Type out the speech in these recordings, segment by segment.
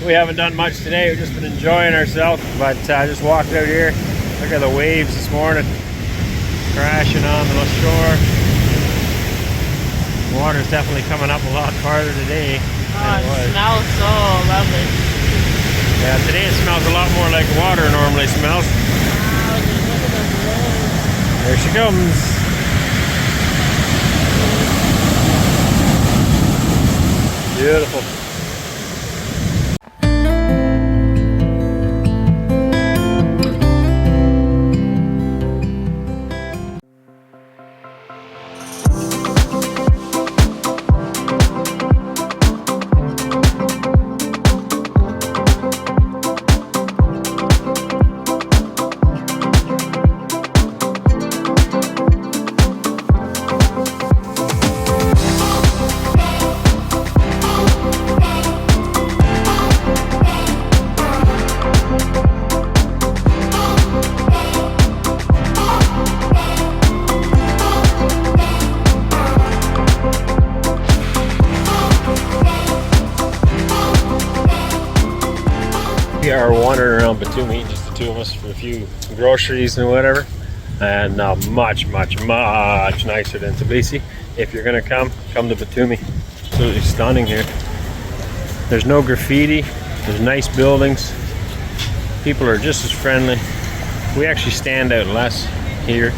We haven't done much today. We've just been enjoying ourselves. But I just walked out here. Look at the waves this morning crashing on the shore. Water's definitely coming up a lot farther today. Oh, it smells so lovely. Yeah, today it smells a lot more like water normally smells. Wow, just look at those waves. There she comes. Beautiful. We are wandering around Batumi, just the two of us, for a few groceries and whatever, and much nicer than Tbilisi. If you're gonna come to Batumi. Absolutely stunning here. There's no graffiti, there's nice buildings, people are just as friendly. We actually stand out less here.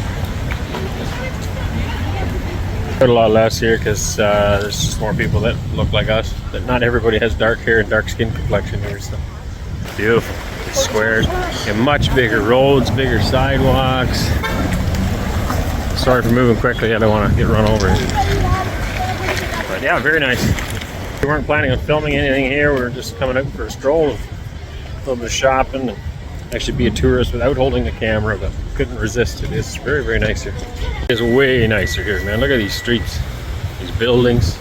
A lot less here because there's just more people that look like us, but not everybody has dark hair and dark skin complexion here, so beautiful. The squares and much bigger roads, bigger sidewalks. Sorry for moving quickly, I don't want to get run over. But yeah, very nice. We weren't planning on filming anything here. We were just coming out for a stroll, a little bit of shopping, and actually be a tourist without holding the camera, but couldn't resist it. It's very nice here. It's way nicer here, man. Look at these streets, these buildings.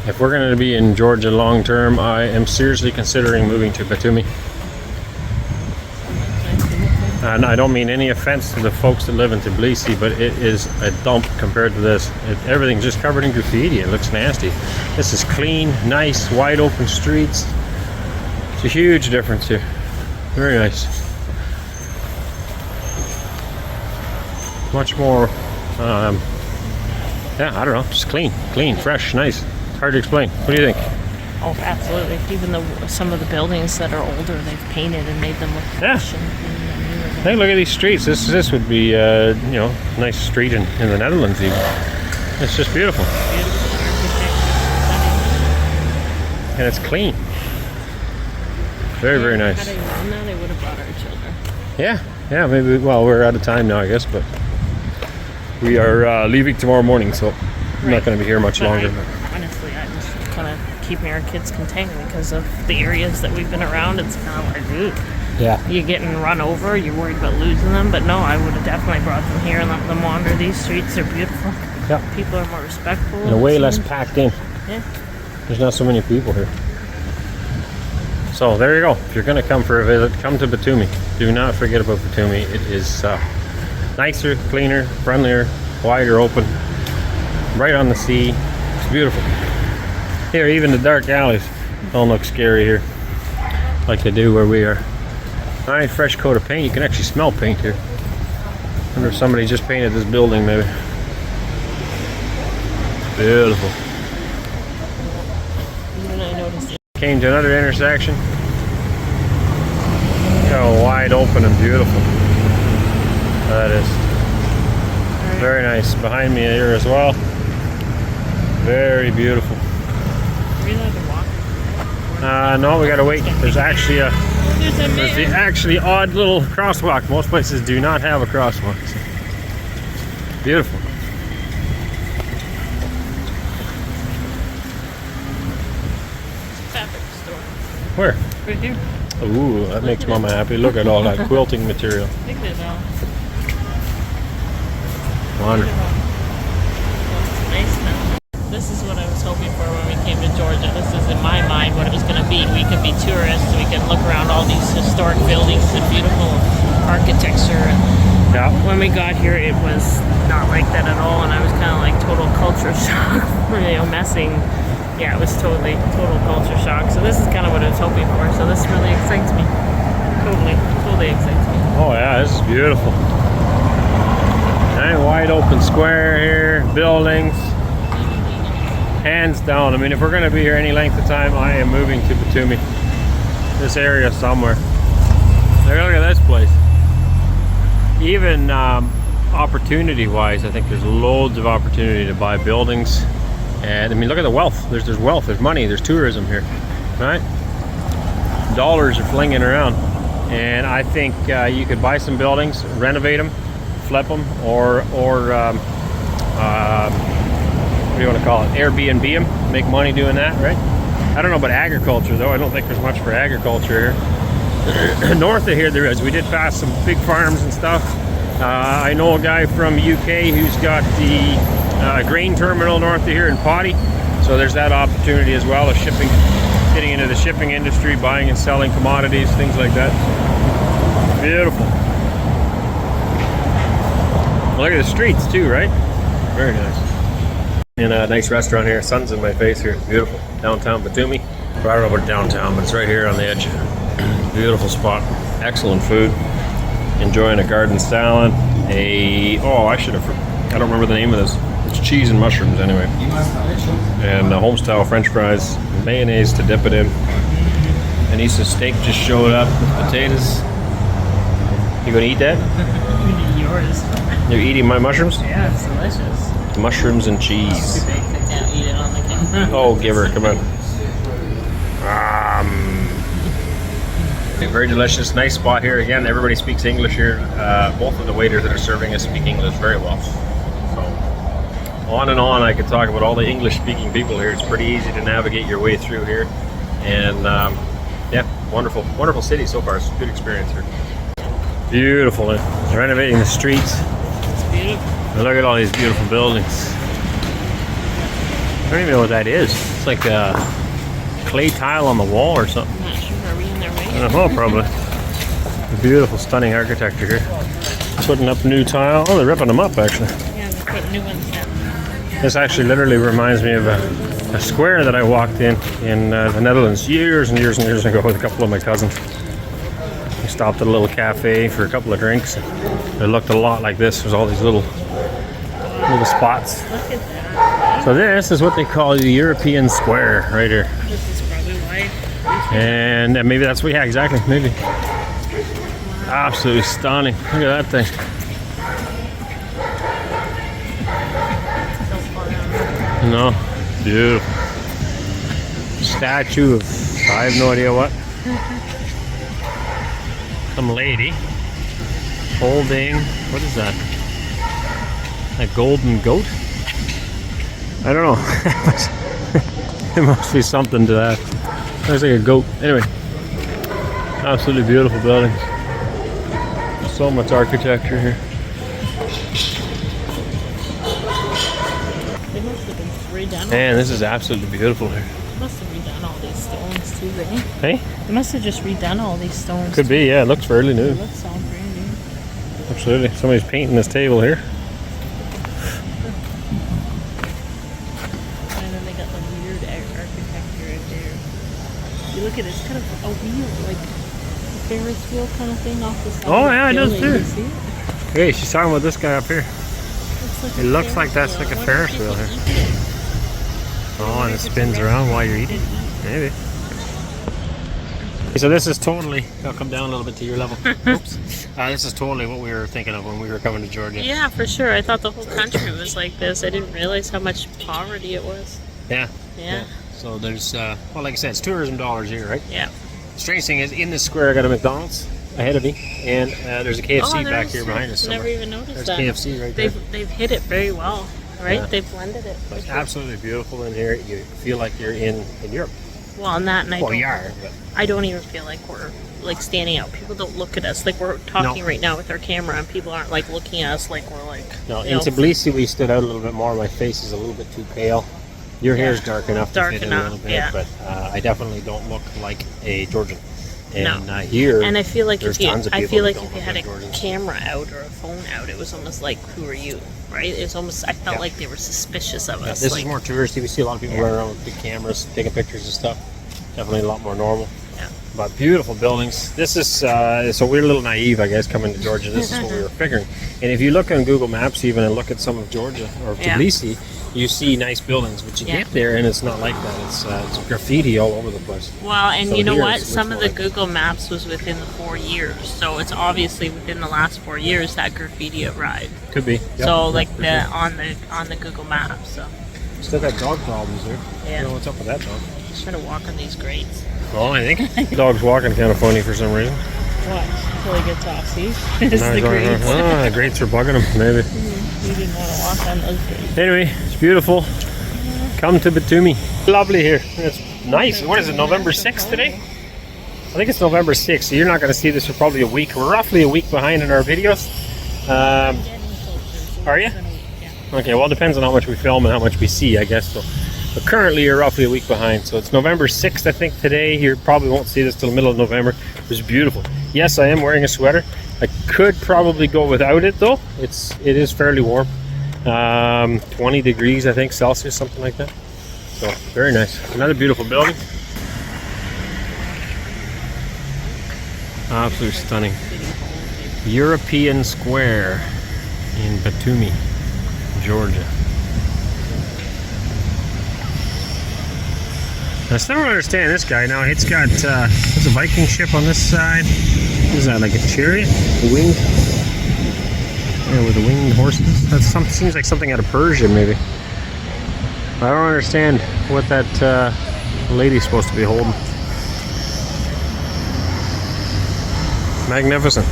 If we're going to be in Georgia long term, I am seriously considering moving to Batumi. And I don't mean any offense to the folks that live in Tbilisi, but it is a dump compared to this. Everything's just covered in graffiti. It looks nasty. This is clean, nice, wide open streets. It's a huge difference here. Very nice. Much more, yeah, I don't know, just clean, fresh, nice. Hard to explain. What do you think? Oh, absolutely. Even though some of the buildings that are older, they've painted and made them look fresh and hey, look at these streets. This would be, you know, a nice street in the Netherlands even. It's just beautiful. And it's clean. Very nice. Had they known that, they would have brought our children. Yeah, maybe. Well, we're out of time now, I guess, but we are leaving tomorrow morning, so I'm not going to be here much longer. Honestly, I'm just kind of keeping our kids contained because of the areas that we've been around. It's kind of like, ooh. Yeah. You're getting run over, you're worried about losing them, but no, I would have definitely brought them here and let them wander. These streets are beautiful. Yeah. People are more respectful. And way less packed in. Yeah. There's not so many people here. So there you go. If you're going to come for a visit, come to Batumi. Do not forget about Batumi. It is nicer, cleaner, friendlier, wider open, right on the sea. It's beautiful. Here, even the dark alleys don't look scary here like they do where we are. Nice fresh coat of paint. You can actually smell paint here. I wonder if somebody just painted this building maybe. Beautiful. Came to another intersection. Look how wide open and beautiful that is. Very nice. Behind me here as well. Very beautiful. Are we allowed to walk? No, we gotta wait. There's actually there's the actually odd little crosswalk. Most places do not have a crosswalk. So. Beautiful. Fabric store. Where? Right here. Ooh, that makes Mama happy. Look at all that quilting material. Look at it all. Wonderful. Nice now. This is what I was hoping for when we came to Georgia. This is in my mind what it was going to be. We could be tourists. We could look around all these historic buildings and beautiful architecture. Yeah. When we got here, it was not like that at all, and I was kind of like total culture shock. Messing. Yeah, it was total culture shock. So this is kind of what I was hoping for. So Beautiful. Right, wide open square here, buildings. Hands down. I mean, if we're going to be here any length of time, I am moving to Batumi. This area somewhere. Look at this place. Even opportunity-wise, I think there's loads of opportunity to buy buildings. And I mean, look at the wealth. There's wealth, there's money, there's tourism here, right? Dollars are flinging around. And I think you could buy some buildings, renovate them, flip them, or what do you want to call it? Airbnb them, make money doing that, right? I don't know about agriculture though. I don't think there's much for agriculture here. North of here there is. We did pass some big farms and stuff. I know a guy from UK who's got the grain terminal north of here in Potty. So there's that opportunity as well of shipping, getting into the shipping industry, buying and selling commodities, things like that. Beautiful. Look at the streets too, right? Very nice. And a nice restaurant here. Sun's in my face here. Beautiful. Downtown Batumi. But I don't know about downtown, but it's right here on the edge. Beautiful spot. Excellent food. Enjoying a garden salad. I don't remember the name of this. It's cheese and mushrooms anyway. And home-style French fries. Mayonnaise to dip it in. Anissa's steak just showed up with potatoes. You gonna eat that? Yours. You're eating my mushrooms? Yeah, it's delicious. Mushrooms and cheese. Too big, I can't eat it on the camera. Oh, give her, come on. Very delicious, nice spot here. Again, everybody speaks English here. Both of the waiters that are serving us speak English very well. So, on and on I could talk about all the English-speaking people here. It's pretty easy to navigate your way through here. And yeah, wonderful, wonderful city so far. It's a good experience here. Beautiful. They're renovating the streets. It's beautiful. And look at all these beautiful buildings. I don't even know what that is. It's like a clay tile on the wall or something. I'm not sure. Are we in their way? I don't know, probably. Beautiful, stunning architecture here. Putting up new tile. Oh, they're ripping them up actually. Yeah, they're putting new ones down. This actually literally reminds me of a square that I walked in the Netherlands years and years and years ago with a couple of my cousins. We stopped at a little cafe for a couple of drinks. It looked a lot like this. There's all these little spots. Look at that. So this is what they call the European Square right here. This is probably why. And maybe that's what, yeah, exactly, maybe. Absolutely stunning. Look at that thing. No, beautiful. Statue of, I have no idea what. Some lady holding, what is that? A golden goat? I don't know. It must be something to that. Looks like a goat. Anyway, absolutely beautiful buildings. So much architecture here. They must have been redone. Man, this is absolutely beautiful here. They must have redone all these stones too, right? Hey? They must have just redone all these stones. Could be, yeah. It looks fairly new. It looks all brand new. Absolutely. Somebody's painting this table here. And then they got the weird architecture right there. You look at it, it's kind of a wheel, like a Ferris wheel kind of thing off the side. Oh, yeah, it does building. too. You see it? Hey, she's talking about this guy up here. It looks like that's like a Ferris wheel here. Oh, and it spins around while you're eating. Maybe. So this is totally, I'll come down a little bit to your level. Oops. This is totally what we were thinking of when we were coming to Georgia. Yeah, for sure. I thought the whole country was like this. I didn't realize how much poverty it was. Yeah. Yeah. So there's, well, like I said, it's tourism dollars here, right? Yeah. Strange thing is, in this square I got a McDonald's ahead of me, and there's a KFC back here behind us somewhere. Never even noticed There's that. KFC right there. They've hit it very well, right? Yeah. They've blended it. It's absolutely beautiful in here. You feel like you're in Europe. Well, on that night, Well, you are, but I don't even feel like we're like standing out. People don't look at us like we're talking right now with our camera, and people aren't like looking at us like we're like. no. In Tbilisi, we stood out a little bit more. My face is a little bit too pale. Your hair is dark enough to fit in a little bit, yeah. but I definitely don't look like a Georgian. And No. Here, And I feel like there's if you, tons of I people feel that like don't if you look had like a Georgians. camera out or a phone out, it was almost like, who are you, right? It was almost. I felt Yeah. like they were suspicious of Yeah, us. this like, is more touristy. We see a lot of people running around with big cameras, taking pictures and stuff. Definitely a lot more normal. Yeah. But beautiful buildings. This is so we're a little naive, I guess, coming to Georgia. This is what we were figuring. And if you look on Google Maps, even and look at some of Georgia or Tbilisi, you see nice buildings, but you get there and it's not like that. It's graffiti all over the place. Well, and so you know what? it's Some of the Google Maps was within the 4 years, so it's obviously within the last 4 years that graffiti arrived. Could be. Yep. So like on the Google Maps. So still got dog problems there. Yeah. I don't know what's up with that dog. Should have walked on these grates. Well, I think dog's walking kind of funny for some reason. Watch until he gets off. See, it's the grates. The grates are bugging him. Maybe. You didn't want to walk on those grates. Anyway, it's beautiful. Come to Batumi. Lovely here. It's nice. What is it, November 6th today? I think it's November 6th, so you're not going to see this for probably a week. We're roughly a week behind in our videos. Are you? Okay, well, it depends on how much we film and how much we see, I guess. So, but currently, you're roughly a week behind. So it's November 6th, I think, today. You probably won't see this till the middle of November. It was beautiful. Yes, I am wearing a sweater. I could probably go without it, though. It is fairly warm. 20 degrees, I think, Celsius, something like that. So, very nice. Another beautiful building. Absolutely stunning. European Square in Batumi, Georgia. I still don't understand this guy now. It's got there's a Viking ship on this side. What is that, like a chariot? A winged? Yeah, with the winged horses. That seems like something out of Persia, maybe. I don't understand what that lady's supposed to be holding. Magnificent.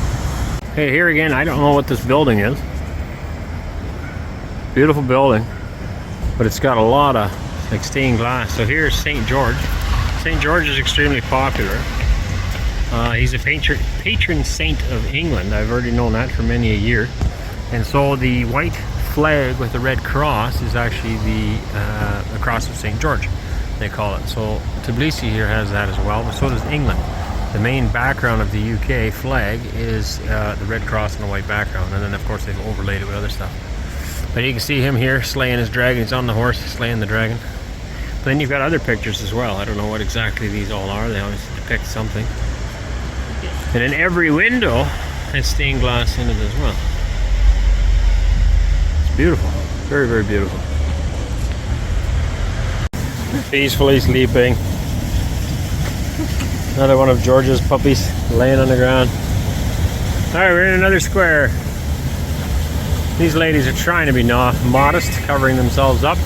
Hey, here again, I don't know what this building is. Beautiful building, but it's got a lot of like stained glass. So here's St. George. St. George is extremely popular. He's a patron saint of England. I've already known that for many a year. And so the white flag with the red cross is actually the cross of St. George, they call it. So Tbilisi here has that as well, but so does England. The main background of the UK flag is the red cross and the white background, and then of course they've overlaid it with other stuff. But you can see him here slaying his dragon. He's on the horse slaying the dragon. But then you've got other pictures as well. I don't know what exactly these all are. They always depict something. And in every window has stained glass in it as well. It's beautiful. Very, very beautiful. Peacefully sleeping. Another one of Georgia's puppies laying on the ground. Alright, we're in another square. These ladies are trying to be modest, covering themselves up.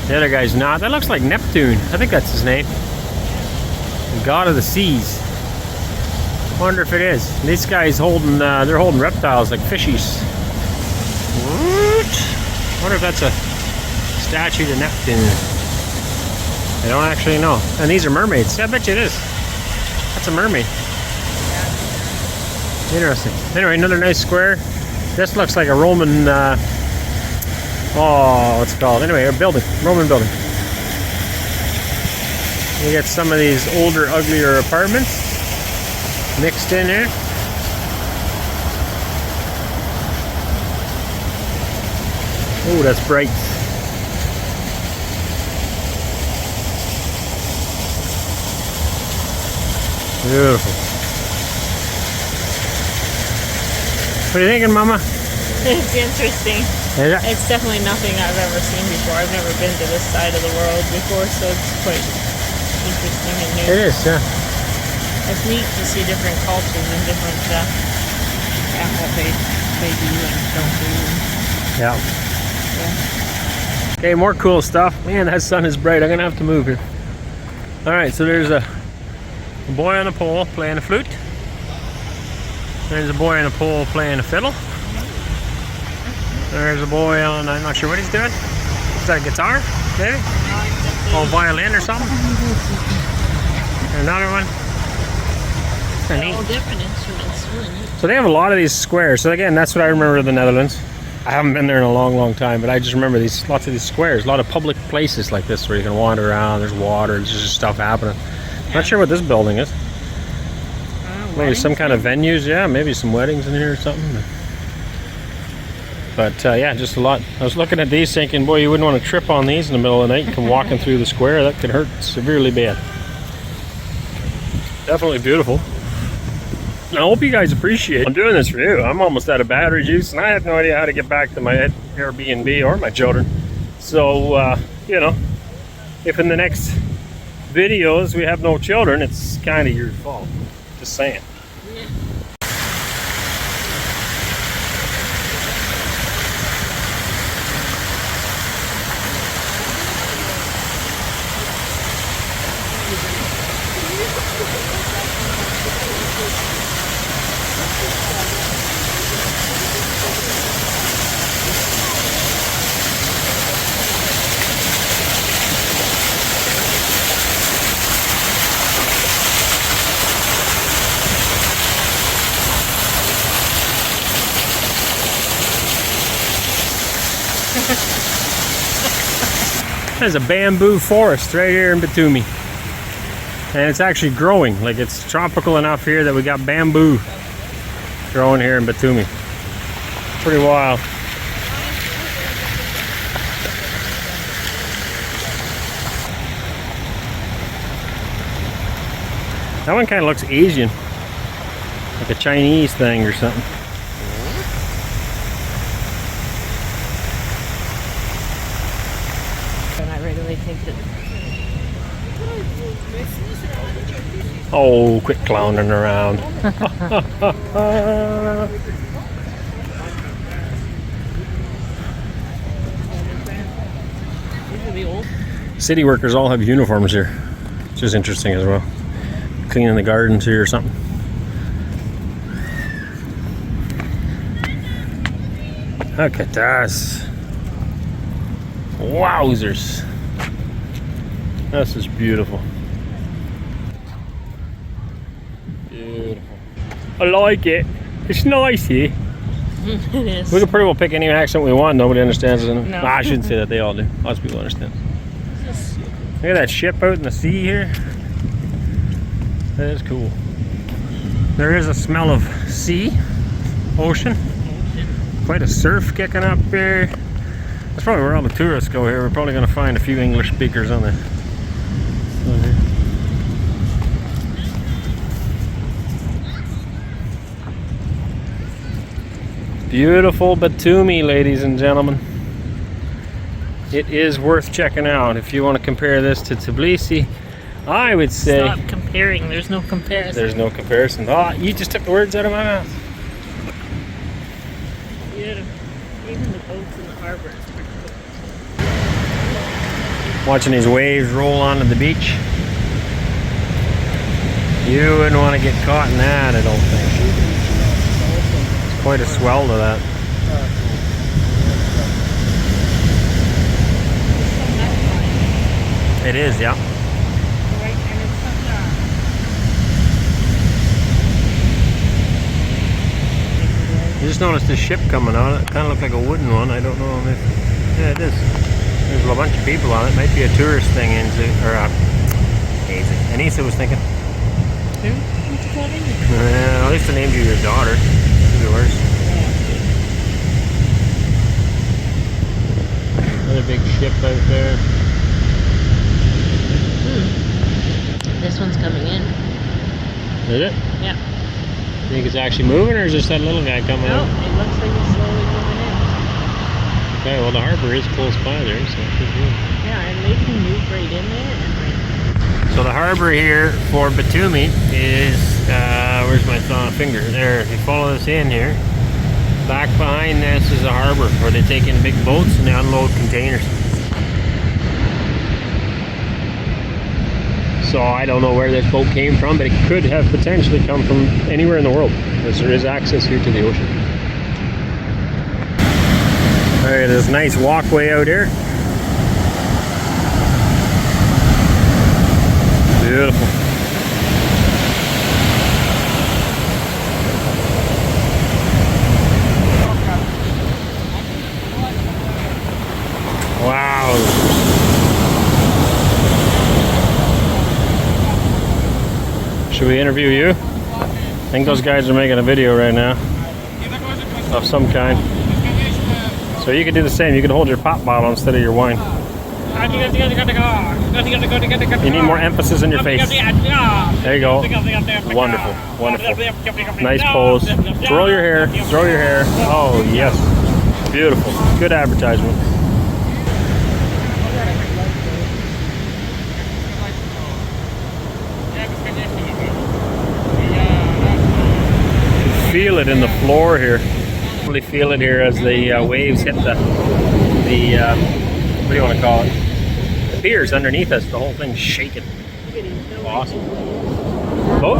The other guy's not. That looks like Neptune. I think that's his name. The god of the seas. Wonder if it is. These guys holding, they're holding reptiles like fishies. What? Wonder if that's a statue to Neptune. I don't actually know. And these are mermaids. I bet you it is. That's a mermaid. Interesting. Anyway, another nice square. This looks like a Roman, what's it called? Anyway, a building. Roman building. You get some of these older, uglier apartments mixed in here. Oh, that's bright. Beautiful. What are you thinking, Mama? It's interesting. It's definitely nothing I've ever seen before. I've never been to this side of the world before, so it's quite interesting and new. It is, yeah. It's neat to see different cultures and different what they do and don't do. Yeah. Okay, more cool stuff. Man, that sun is bright. I'm gonna have to move here. All right, so there's a boy on a pole playing a flute. There's a boy on a pole playing a fiddle. There's a boy on, I'm not sure what he's doing. Is that a guitar, maybe? Oh, violin or something? Another one. All different instruments, really neat. So they have a lot of these squares. So again, that's what I remember of the Netherlands. I haven't been there in a long, long time, but I just remember lots of these squares, a lot of public places like this where you can wander around. There's water, there's just stuff happening. Not sure what this building is. Maybe some kind of venues, yeah, maybe some weddings in here or something. But yeah, just a lot. I was looking at these thinking, boy, you wouldn't want to trip on these in the middle of the night and come walking through the square. That could hurt severely bad. Definitely beautiful. I hope you guys appreciate it. I'm doing this for you. I'm almost out of battery juice, and I have no idea how to get back to my Airbnb or my children. So, you know, if in the next videos we have no children, it's kind of your fault. Just saying. Yeah. There's a bamboo forest right here in Batumi. And it's actually growing. Like, it's tropical enough here that we got bamboo growing here in Batumi. Pretty wild. That one kind of looks Asian. Like a Chinese thing or something. And I right away think that. Oh, quit clowning around. City workers all have uniforms here, which is interesting as well. Cleaning the gardens here or something. Look at this. Wowzers. This is beautiful. Beautiful. I like it. It's nice here. It is. We can pretty well pick any accent we want. Nobody understands it. No. I shouldn't say that. They all do. Lots of people understand. Look at that ship out in the sea here. That is cool. There is a smell of sea, ocean. Quite a surf kicking up here. That's probably where all the tourists go here. We're probably going to find a few English speakers on there. Beautiful Batumi, ladies and gentlemen. It is worth checking out. If you want to compare this to Tbilisi, I would say... Stop comparing. There's no comparison. There's no comparison. Oh, you just took the words out of my mouth. Beautiful. Even the boats in the harbor is pretty cool. Watching these waves roll onto the beach. You wouldn't want to get caught in that, I don't think. It's quite a swell to that. It is, yeah. I just noticed this ship coming on it. It kind of looked like a wooden one. I don't know if... Yeah, it is. There's a bunch of people on it. Might be a tourist thing, or Anissa was thinking. Who? What's it called? At least I named you your daughter. Could be worse. Another big ship out there. This one's coming in. Is it? Yeah. You think it's actually moving, or is just that little guy coming No, in? it looks like it's slowly moving in. Okay, well the harbor is close by there, so it could be. Yeah, and they can move right in there and right. So the harbor here for Batumi is, where's my finger? There, if you follow this in here, back behind this is a harbor where they take in big boats and they unload containers. So I don't know where this boat came from, but it could have potentially come from anywhere in the world, because there is access here to the ocean. Alright, there's a nice walkway out here. Beautiful. Wow. Should we interview you? I think those guys are making a video right now of some kind. So you could do the same. You could hold your pop bottle instead of your wine. You need more emphasis in your face. There you go. Wonderful, wonderful. Nice pose. Twirl your hair, throw your hair. Oh, yes. Beautiful. Good advertisement. Feel it in the floor here. Really feel it here as the waves hit the what do you want to call it? The piers underneath us. The whole thing's shaking. Awesome. Boat?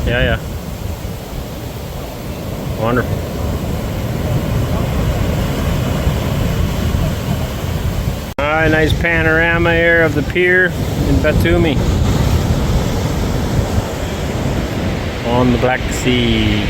Yeah, yeah. Wonderful. Alright, nice panorama here of the pier in Batumi. On the Black Sea.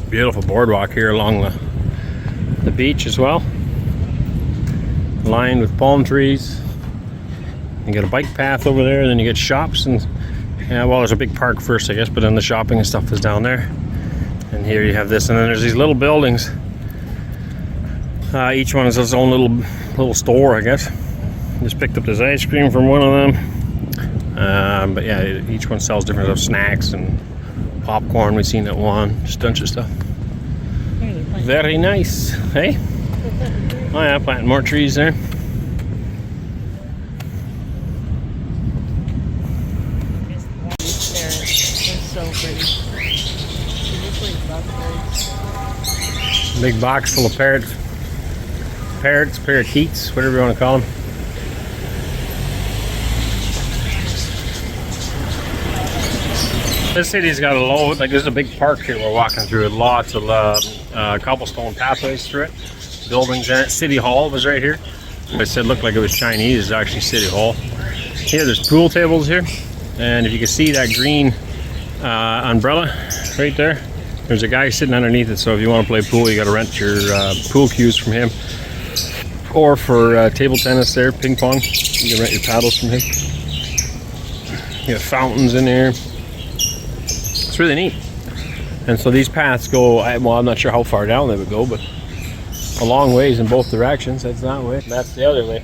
Beautiful boardwalk here along the beach as well, lined with palm trees. You get a bike path over there, then you get shops and yeah, well, there's a big park first, I guess, but then the shopping and stuff is down there. And here you have this, and then there's these little buildings. Each one is its own little store, I guess. Just picked up this ice cream from one of them. But yeah, each one sells different stuff, snacks and popcorn. We've seen that one, just a bunch of stuff. Very nice, hey? Oh yeah, planting more trees there. Big box full of parrots, parakeets, whatever you want to call them. This city's got a load, like there's a big park here we're walking through with lots of cobblestone pathways through it, buildings in it. City Hall was right here. I said looked like it was Chinese, it's actually City Hall. Here there's pool tables here, and if you can see that green umbrella right there, there's a guy sitting underneath it, so if you want to play pool you got to rent your pool cues from him, or for table tennis there, ping pong, you can rent your paddles from him. You have fountains in there. It's really neat. And so these paths go, well, I'm not sure how far down they would go, but a long ways in both directions. That's that way, that's the other way.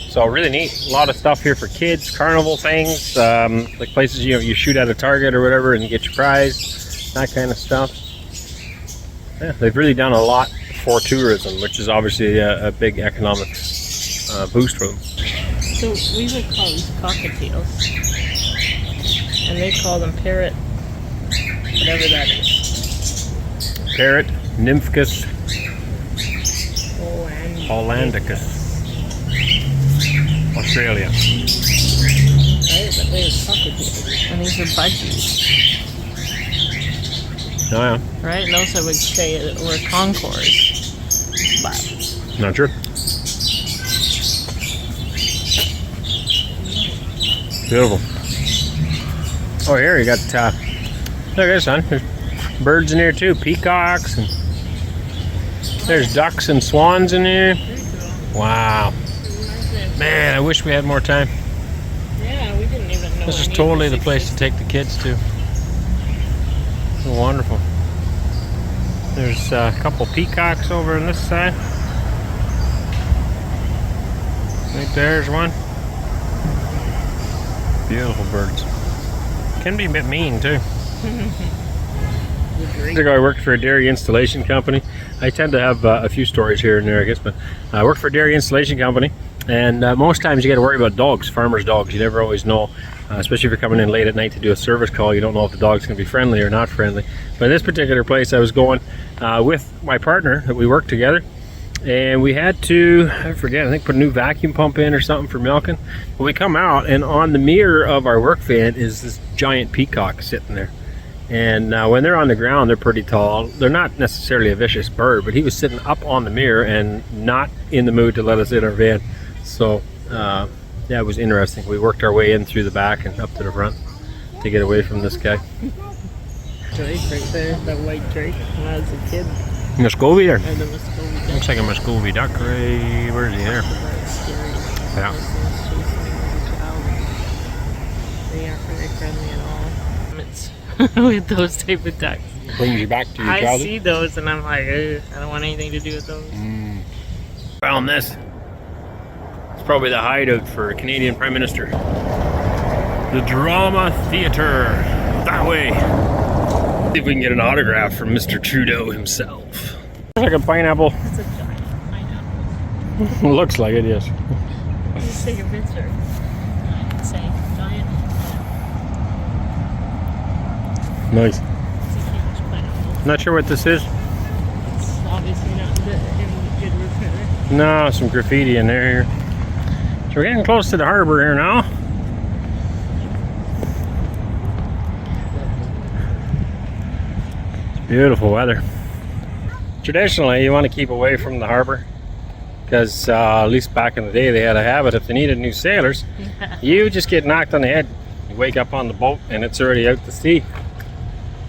So really neat. A lot of stuff here for kids, carnival things, like places you shoot at a target or whatever and get your prize, that kind of stuff. Yeah, they've really done a lot for tourism, which is obviously a big economic boost for them. So we would call these cockatiels, and they call them parrot, whatever that is. Parrot, Nymphcus hollandicus. Australia. Right, but they're cockatiels, and these are budgies. Oh yeah. Right, those I would say were concours, but not sure. Beautiful. Oh, here you got look at this, son. There's birds in here too, peacocks, and there's ducks and swans in here. Wow. Man, I wish we had more time. yeah, we didn't even know. This is totally the place to take the kids to. So wonderful. There's a couple peacocks over on this side. Right there's one. Beautiful birds. Can be a bit mean too. Years ago I worked for a dairy installation company. I tend to have a few stories here and there, I guess, but I worked for a dairy installation company, and most times you got to worry about dogs, farmers' dogs. You never always know, especially if you're coming in late at night to do a service call. You don't know if the dog's going to be friendly or not friendly. But in this particular place, I was going with my partner that we worked together, and we had to, I forget, I think put a new vacuum pump in or something for milking. But we come out, and on the mirror of our work van is this giant peacock sitting there. And when they're on the ground, they're pretty tall. They're not necessarily a vicious bird, but he was sitting up on the mirror and not in the mood to let us in our van. So yeah, it was interesting. We worked our way in through the back and up to the front to get away from this guy. drake right there, that white drake when I was a kid. Muscovy there. Or the Muscovy duck. Looks like a Muscovy duck, right? Where is he there? That's scary. Yeah. They aren't very friendly at all. It's with those type of ducks. Brings you back to your I childhood. see those and I'm like, I don't want anything to do with those. Found this. It's probably the hideout for a Canadian Prime Minister. The Drama Theatre. That way. See if we can get an autograph from Mr. Trudeau himself. Looks like a pineapple. It's a giant pineapple. Looks like it, yes. Just take a picture. Say giant. Nice. It's a huge pineapple. Not sure what this is. It's obviously not in good repair. No, some graffiti in there. So we're getting close to the harbor here now. It's beautiful weather. Traditionally, you want to keep away from the harbor because at least back in the day they had a habit, if they needed new sailors, you just get knocked on the head. You wake up on the boat and it's already out to sea.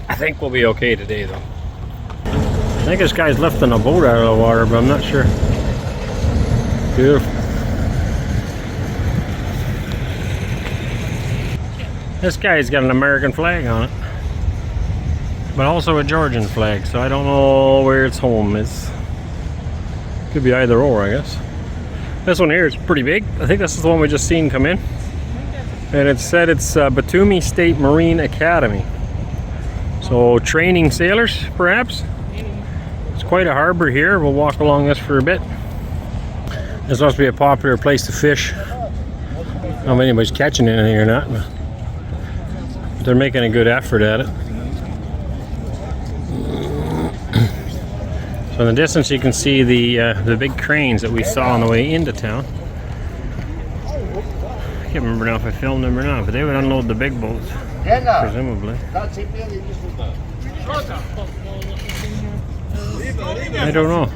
I think we'll be okay today though. I think this guy's lifting a boat out of the water, but I'm not sure. Beautiful. This guy's got an American flag on it, but also a Georgian flag, so I don't know where its home is. Could be either or, I guess. This one here is pretty big. I think this is the one we just seen come in. And it said it's Batumi State Marine Academy. So training sailors, perhaps? It's quite a harbor here. We'll walk along this for a bit. This must be a popular place to fish. I don't know if anybody's catching anything or not, but they're making a good effort at it. So in the distance you can see the big cranes that we saw on the way into town. I can't remember now if I filmed them or not, but they would unload the big boats, presumably. I don't know.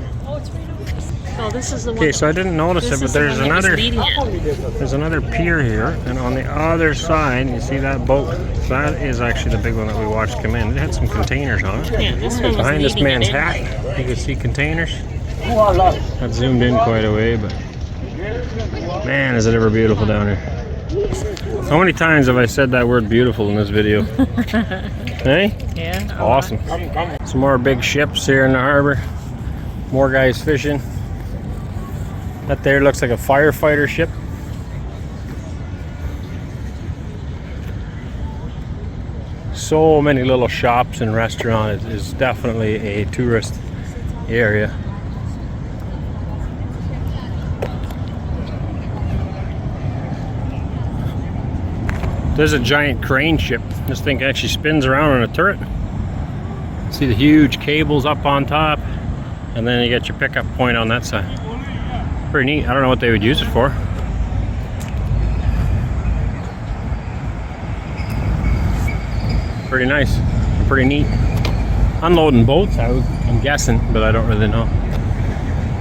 Oh, this is the one. Okay, so I didn't notice it, but there's another pier here, and on the other side, you see that boat. That is actually the big one that we watched come in. It had some containers on it. Yeah, this one was Behind this leading man's it in. hat, you can see containers. That zoomed in quite a way, but man, is it ever beautiful down here. How many times have I said that word beautiful in this video? Hey? Yeah. Awesome. Some more big ships here in the harbor. More guys fishing. That there looks like a firefighter ship. So many little shops and restaurants. It is definitely a tourist area. There's a giant crane ship. This thing actually spins around on a turret. See the huge cables up on top, and then you get your pickup point on that side. Pretty neat. I don't know what they would use it for. Pretty nice. Pretty neat. Unloading boats, I'm guessing, but I don't really know.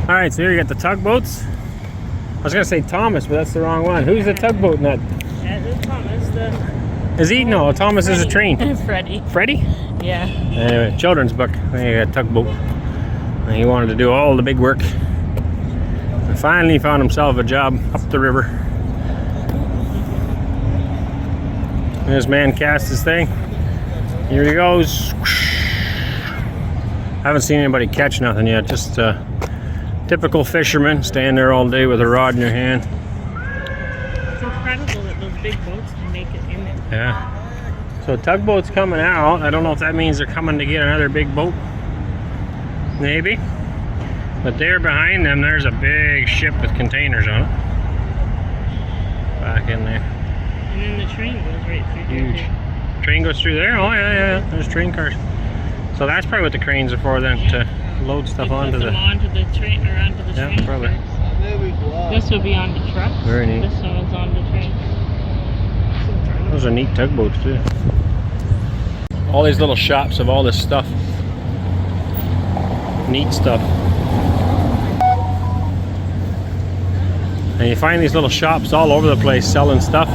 Alright, so here you got the tugboats. I was going to say Thomas, but that's the wrong one. Who's the tugboat nut? Thomas, Is he? No, Thomas is a train. Freddie. Freddie? Yeah. Anyway, children's book. There you got tugboat. And he wanted to do all the big work. And finally found himself a job up the river. And this man cast his thing. Here he goes. Haven't seen anybody catch nothing yet. Just typical fisherman, stand there all day with a rod in your hand. It's incredible that those big boats can make it in there. Yeah. So tugboat's coming out. I don't know if that means they're coming to get another big boat. Maybe. But there behind them, there's a big ship with containers on it. Back in there. And then the train goes right through Huge. here. Train goes through there? Oh yeah. There's train cars. So that's probably what the cranes are for then, to load stuff onto the... onto the train, or onto the train. Yeah, probably. This would be on the truck. Very neat. This one was on the train. Those are neat tugboats too. All these little shops have all this stuff. Neat stuff. And you find these little shops all over the place selling stuff.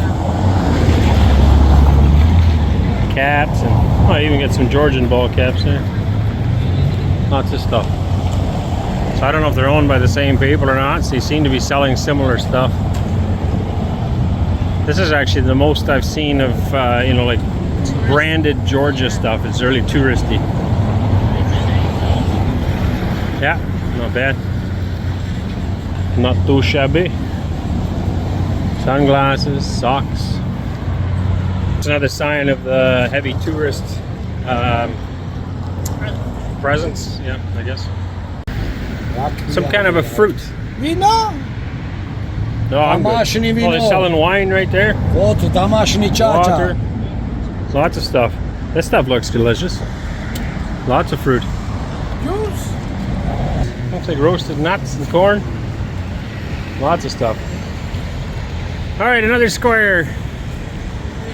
Caps and Oh, I even get some Georgian ball caps there. Lots of stuff. So I don't know if they're owned by the same people or not. So they seem to be selling similar stuff. This is actually the most I've seen of, you know, like branded Georgia stuff. It's really touristy. Yeah, not bad. Not too shabby. Sunglasses, socks. It's another sign of the heavy tourist presence. Yeah, I guess. Some kind of a fruit. Vino? No, I'm good. Oh, they're selling wine right there. Water, Water. Lots of stuff. This stuff looks delicious. Lots of fruit. Juice. Looks like roasted nuts and corn. Lots of stuff. All right, another square. They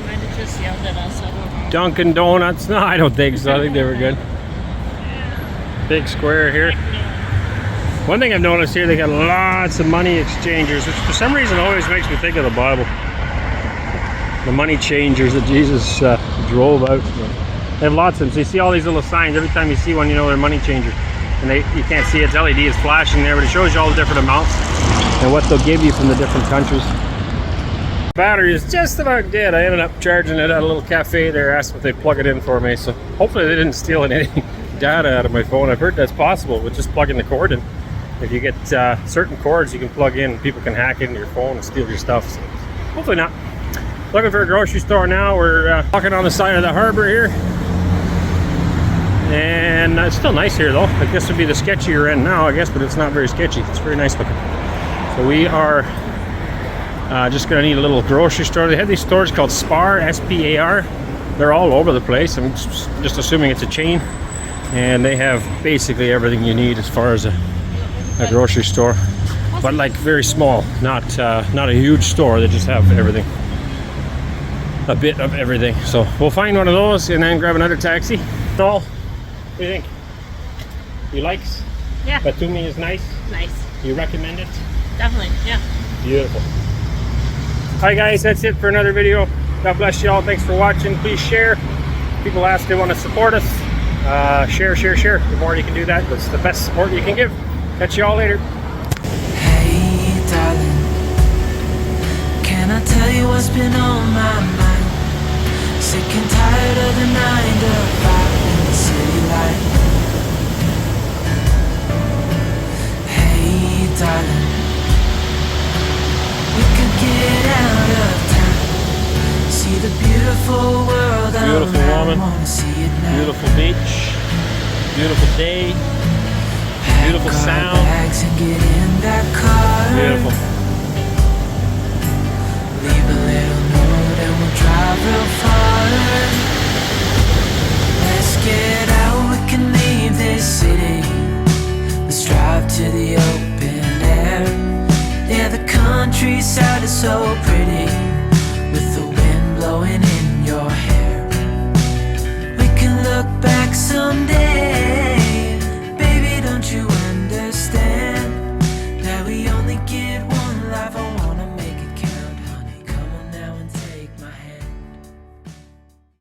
might have just yelled at us. I don't know. Dunkin' Donuts. No, I don't think so. I think they were good. Big square here. One thing I've noticed here, they got lots of money exchangers, which for some reason always makes me think of the Bible. The money changers that Jesus drove out. They have lots of them. So you see all these little signs. Every time you see one, you know they're money changers. And you can't see it. It's LED is flashing there, but it shows you all the different amounts and what they'll give you from the different countries. Battery is just about dead. I ended up charging it at a little cafe there. Asked if they'd plug it in for me. So hopefully they didn't steal any data out of my phone. I've heard that's possible with just plugging the cord in. If you get certain cords you can plug in, people can hack into your phone and steal your stuff. So hopefully not. Looking for a grocery store now. We're walking on the side of the harbor here. And it's still nice here though. I guess it would be the sketchier end now, I guess, but it's not very sketchy. It's very nice looking. So we are just gonna need a little grocery store. They have these stores called Spar, S-P-A-R. They're all over the place. I'm just assuming it's a chain. And they have basically everything you need as far as a grocery store, but like very small, not a huge store. They just have everything, a bit of everything. So we'll find one of those and then grab another taxi. What do you think? You likes? Yeah. Batumi is nice. Nice. You recommend it? Definitely. Yeah. Beautiful. Hi guys, that's it for another video. God bless you all. Thanks for watching. Please share. People ask they want to support us. Share. The more you can do that, that's the best support you can give. Catch you all later. Hey darling, can I tell you what's been on my mind? Sick and tired of the 9 to 5 in the city life. Hey darling, we could get out of town, see the beautiful world. Beautiful woman, wanna see it now. beautiful beach, beautiful day. Beautiful sound. And get in that car. Beautiful. Leave a little note and we'll drive real far. Let's get out, we can leave this city. Let's drive to the open air. Yeah, the countryside is so pretty.